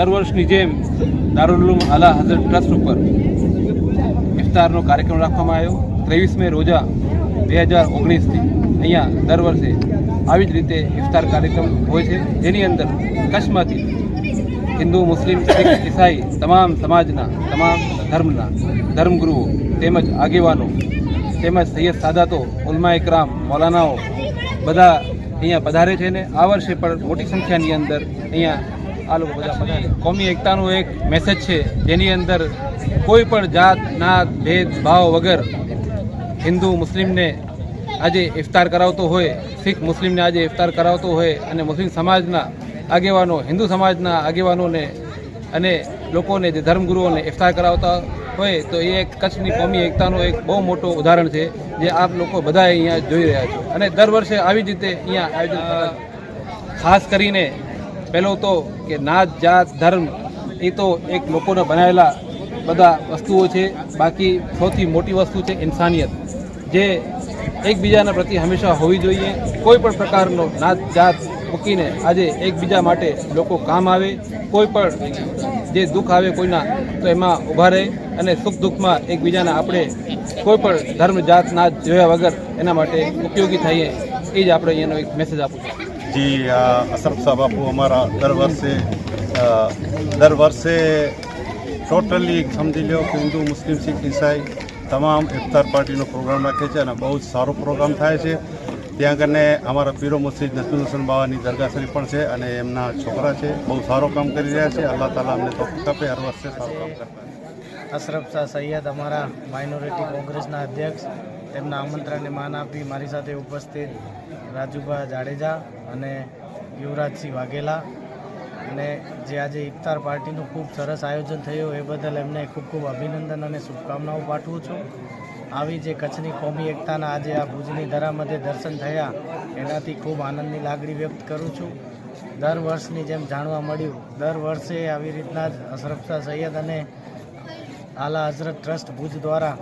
દર વર્ષની જેમ દારુલ ઉલૂમ આલા હઝરત ટ્રસ્ટ ઉપર ઇફ્તારનો કાર્યક્રમ રાખવામાં આવ્યો। 23મે રોજા 2019થી અહીંયા દર વર્ષે આવી જ રીતે ઇફ્તાર કાર્યક્રમ હોય છે, જેની અંદર કચ્છમાંથી હિન્દુ, મુસ્લિમ, શીખ, ઈસાઈ તમામ સમાજના તમામ ધર્મના ધર્મગુરુઓ તેમજ આગેવાનો તેમજ સૈયદ સાદાતો, ઉલમા ઇકરામ, મૌલાનાઓ બધા અહીંયા પધારે છે ને આ વર્ષે પણ મોટી સંખ્યાની અંદર અહીંયા આ લોકો બધા પધારે। કોમી એકતાનો એક મેસેજ છે, જેની અંદર કોઈ પણ જાત નાત ભેદભાવ વગર હિન્દુ મુસ્લિમને આજે ઇફતાર કરાવતો હોય, શીખ મુસ્લિમને આજે ઇફતાર કરાવતો હોય અને મુસ્લિમ સમાજના આગેવાનો, હિન્દુ સમાજના આગેવાનોને અને લોકોને જે ધર્મગુરુઓને ઇફતાર કરાવતા હોય તો એ એક કચ્છની કોમી એકતાનું એક બહુ મોટું ઉદાહરણ છે, જે આપ લોકો બધા અહીંયા જોઈ રહ્યા છો। અને દર વર્ષે આવી જ રીતે અહીંયા આયોજન ખાસ કરીને પહેલો તો કે નાત જાત ધર્મ એ તો એક લોકોને બનાવેલા બધા વસ્તુઓ છે, બાકી સૌથી મોટી વસ્તુ છે ઇન્સાનિયત, જે એકબીજાના પ્રતિ હંમેશા હોવી જોઈએ। કોઈ પણ પ્રકારનો નાત જાત મૂકીને આજે એકબીજા માટે લોકો કામ આવે, કોઈ પણ જે દુઃખ આવે કોઈના તો એમાં ઊભા રહે અને સુખ દુઃખમાં એકબીજાના આપણે કોઈ પણ ધર્મ જાત નાત જોયા વગર એના માટે ઉપયોગી થઈએ, એ જ આપણે અહીંયાનો એક મેસેજ આપું છું। जी अशरफ साहब बापू हमारा दर वर्षे टोटली समझी लो कि हिंदू, मुस्लिम, सिख, ईसाई તમામ ઇફતાર પાર્ટીનો પ્રોગ્રામ રાખે છે અને બહુ જ સારો પ્રોગ્રામ થાય છે। ત્યાં કને અમારા પીરો મસ્જિદ નસરુલ હુસૈન બાવાની દરગાહ શરીફ પણ છે અને એમના છોકરા છે, બહુ સારો કામ કરી રહ્યા છે। અલ્લાહ તાલા અમને તૌફીક આપે, હર વર્ષે સારું કામ કરતા। અશરફ શાહ સૈયદ અમારા માઇનોરિટી કોંગ્રેસના અધ્યક્ષ, તેમના આમંત્રણને માન આપી મારી સાથે ઉપસ્થિત રાજુભા જાડેજા અને યુવરાજસિંહ વાઘેલા, અને જે આજે ઇફતાર પાર્ટીનું ખૂબ સરસ આયોજન થયું એ બદલ એમને ખૂબ ખૂબ અભિનંદન અને શુભકામનાઓ પાઠવું છું। આવી જે કચ્છની કોમી એકતાના આજે આ ભુજની ધરા મધ્યે દર્શન થયા એનાથી ખૂબ આનંદની લાગણી વ્યક્ત કરું છું। દર વર્ષની જેમ જાણવા મળ્યું, દર વર્ષે આવી રીતના જ અશરફ શાહ સૈયદ અને આલા હઝરત ટ્રસ્ટ ભુજ દ્વારા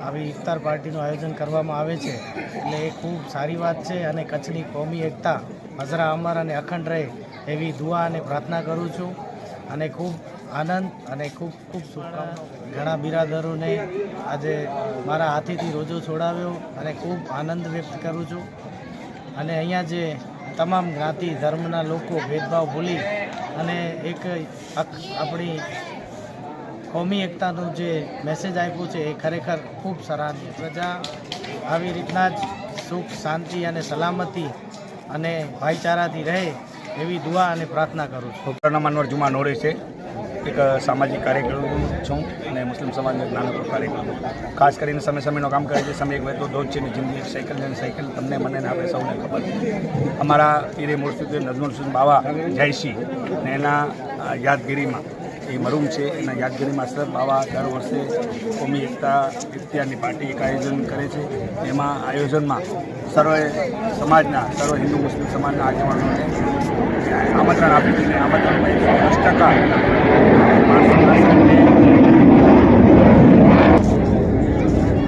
આવી ઇફતાર પાર્ટીનું આયોજન કરવામાં આવે છે, એટલે એ ખૂબ સારી વાત છે અને કચ્છની કોમી એકતા હજરા અમર અને અખંડ રહે એવી દુઆ અને પ્રાર્થના કરું છું। અને ખૂબ આનંદ અને ખૂબ ખૂબ શુભકામનાઓ। ઘણા બિરાદરોને આજે મારા હાથેથી રોજો છોડાવ્યો અને ખૂબ આનંદ વ્યક્ત કરું છું। અને અહીંયા જે તમામ જ્ઞાતિ ધર્મના લોકો ભેદભાવ ભૂલી અને એક આપણી કોમી એકતાનું જે મેસેજ આપ્યું છે એ ખરેખર ખૂબ સરાહનીય। પ્રજા આવી રીતના જ સુખ, શાંતિ અને સલામતી અને ભાઈચારાથી રહે એવી દુઆ અને પ્રાર્થના કરું છું। ડૉક્ટર અનવર જુમા નોરે છે, એક સામાજિક કાર્યક્રમ છું અને મુસ્લિમ સમાજનો નાનકડો કાર્યક્રમ ખાસ કરીને સમયનો કામ કરે છે। સમય એક વહેતો દોધ છે ને જિંદગી એક સાયકલ છે, અને સાયકલ તમને મને ને આપણે સૌને ખબર છે। અમારા પીરે મુર્શિદ નજમુલ હુસૈન બાવા જયસી ને એના યાદગીરીમાં એ મરૂમ છે, એના યાદગીરીમાં અશરફ બાવા દર વર્ષે કોમી એકતા ઇફ્તિયારની પાર્ટી એક આયોજન કરે છે। એમાં આયોજનમાં સર્વે સમાજના, સર્વ હિન્દુ મુસ્લિમ સમાજના આગેવાનોને આમંત્રણ આપી દીધું। આમંત્રણમાં 10%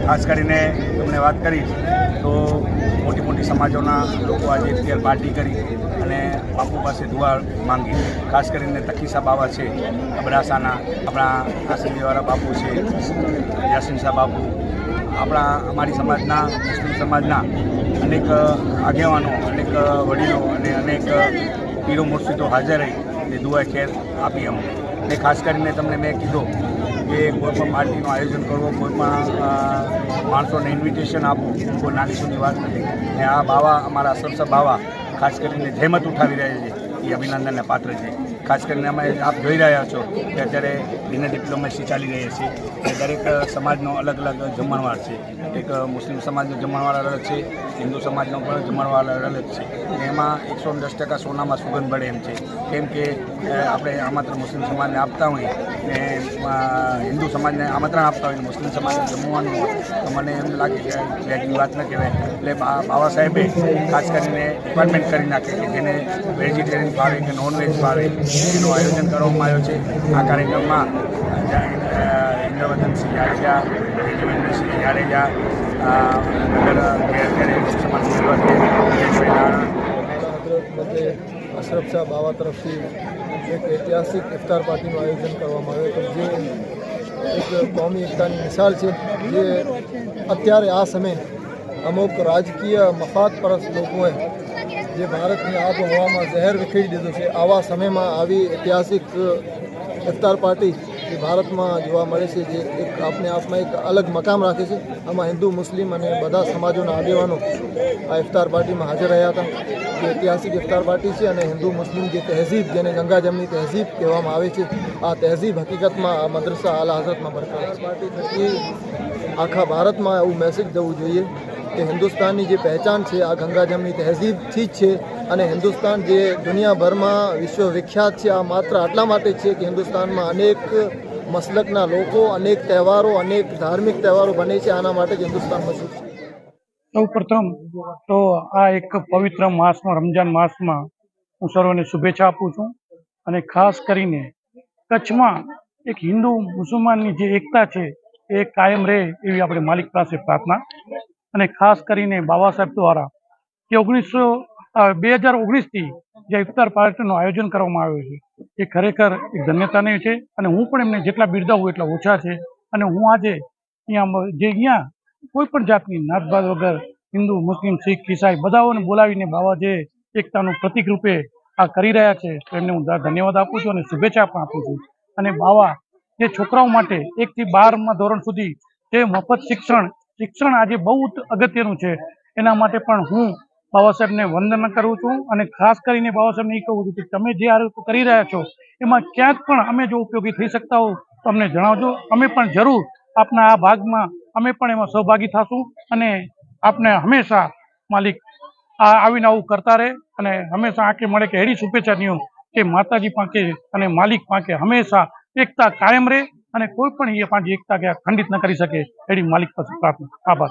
ખાસ કરીને તમને વાત કરીશ તો મોટી મોટી સમાજોના લોકો આજે ઇફ્તિયાર પાર્ટી કરી અને બાપુ પાસે દુઆ માંગી। ખાસ કરીને તકીસા બાવા છે અબડાસાના, આપણા આસમીવાળા બાપુ છે, યાસીન શાહ બાપુ, અમારી સમાજના, મુસ્લિમ સમાજના અનેક આગેવાનો, અનેક વડીલો અને અનેક પીરો મુર્શિદો હાજર રહી એ દુઆ ખેર આપી અમને। અને ખાસ કરીને તમને મેં કીધું કે કોઈ પણ પાર્ટીનું આયોજન કરવું, કોઈ પણ માણસોને ઇન્વિટેશન આપવું કોઈ નાની સૂની વાત નથી। ને આ બાવા, અમારા અશરફ શાહ બાવા ખાસ કરીને જહેમત ઉઠાવી રહ્યા છે એ અભિનંદનને પાત્ર છે। ખાસ કરીને અમે આપ જોઈ રહ્યા છો કે અત્યારે ડિનર ડિપ્લોમેસી ચાલી રહી છે, એ દરેક સમાજનો અલગ અલગ જમણવાર છે। એક મુસ્લિમ સમાજનો જમણવાર અલગ છે, હિન્દુ સમાજનો પણ જમણવાર અલગ છે। એમાં 110% સોનામાં સુગંધ બળે એમ છે, કેમ કે આપણે આમંત્રણ મુસ્લિમ સમાજને આપતા હોઈએ ને હિન્દુ સમાજને આમંત્રણ આપતા હોય, મુસ્લિમ સમાજને જમવાનું હોય તો મને એમ લાગે કે વેગની વાત ન કહેવાય। એટલે બાબા સાહેબે ખાસ કરીને ડિપાર્ટમેન્ટ કરી નાખે કે જેને વેજીટેરિયન ભાવે કે નોનવેજ ભાવે એનું આયોજન કરવામાં આવ્યું છે। આ કાર્યક્રમમાં ઇન્દ્રવર્ધનસિંહ જાડેજા, દેવેન્દ્રસિંહ જાડેજા, અશરફ શાહ બાવા તરફથી એક ઐતિહાસિક ઇફતાર પાર્ટીનું આયોજન કરવામાં આવ્યું હતું, જે એક કોમી એકતાની મિસાલ છે, જે અત્યારે આ સમયે અમુક રાજકીય મફાદ પરસ્ત લોકોએ જે ભારતની આબોહવામાં ઝહેર વિખેરી દીધું છે, આવા સમયમાં આવી ઐતિહાસિક ઇફતાર પાર્ટી જે ભારતમાં જોવા મળે છે, જે એક આપને આપમાં એક અલગ મકામ રાખે છે. આમાં હિન્દુ, મુસ્લિમ અને બધા સમાજોના આગેવાનો આ ઇફતાર પાર્ટીમાં હાજર રહ્યા હતા. જે ઐતિહાસિક ઇફતાર પાર્ટી છે અને હિન્દુ મુસ્લિમ જે તહેઝીબ, જેને ગંગા જમની તહેઝીબ કહેવામાં આવે છે, આ તહેઝીબ હકીકતમાં આ મદ્રસા આલા હઝરતમાં બરકરાર છે. પાર્ટી થકી આખા ભારતમાં એવું મેસેજ દેવું જોઈએ કે હિન્દુસ્તાનની જે પહેચાન છે આ ગંગા જમની તહેઝીબથી જ છે, અને હિન્દુસ્તાન જે દુનિયાભરમાં વિશ્વ વિખ્યાત છે આ માત્ર આટલા માટે છે કે હિન્દુસ્તાનમાં અનેક મસલકના લોકો, અનેક તહેવારો, અનેક ધાર્મિક તહેવારો બને છે. આના માટે જ હિન્દુસ્તાન મશહૂર છે. સૌ પ્રથમ તો આ એક પવિત્ર માસમાં, રમજાન માસમાં હું સર્વને શુભેચ્છા આપું છું. અને ખાસ કરીને કચ્છમાં એક હિન્દુ મુસલમાનની જે એકતા છે એ કાયમ રહે એવી આપણે માલિક પાસે પ્રાર્થના. અને ખાસ કરીને બાબા સાહેબ દ્વારા જે 2019થી જે ઇફતાર પાર્ટીનું આયોજન કરવામાં આવ્યું છે એ ખરેખર એક ધન્યતાની છે. અને હું પણ એમને જેટલા બિરદાવું એટલા ઓછા છે. અને હું આજે અહીંયા કોઈ પણ જાતની નાતભાત વગર હિન્દુ, મુસ્લિમ, શીખ, ઈસાઈ બધાઓને બોલાવીને બાબા જે એકતાનું પ્રતિક રૂપે આ કરી રહ્યા છે તો એમને હું ધન્યવાદ આપું છું અને શુભેચ્છા પણ આપું છું. અને બાવા જે છોકરાઓ માટે 1 થી 12મા ધોરણ સુધી જે મફત શિક્ષણ આજે બહુ અગત્યનું છે, એના માટે પણ હું બાબા સાહેબને વંદન કરું છું. અને ખાસ કરીને બાબા સાહેબને એ કહું છું કે તમે જે આ કરી રહ્યા છો એમાં ક્યાંક પણ અમે જો ઉપયોગી થઈ શકતા હો તો અમને જણાવજો. અમે પણ જરૂર આપના આ ભાગમાં અમે પણ એમાં સહભાગી થશું. અને આપને હંમેશા માલિક આવીને આવું કરતા રહે અને હંમેશા આંખે મળે કે એડી શુભેચ્છા દિયો કે માતાજી પાંકે અને માલિક પાંકે હંમેશા એકતા કાયમ રહે અને કોઈ પણ એ પાંચી એકતા કે ખંડિત ન કરી શકે એડી માલિક પાસે પ્રાર્થના. આભાર.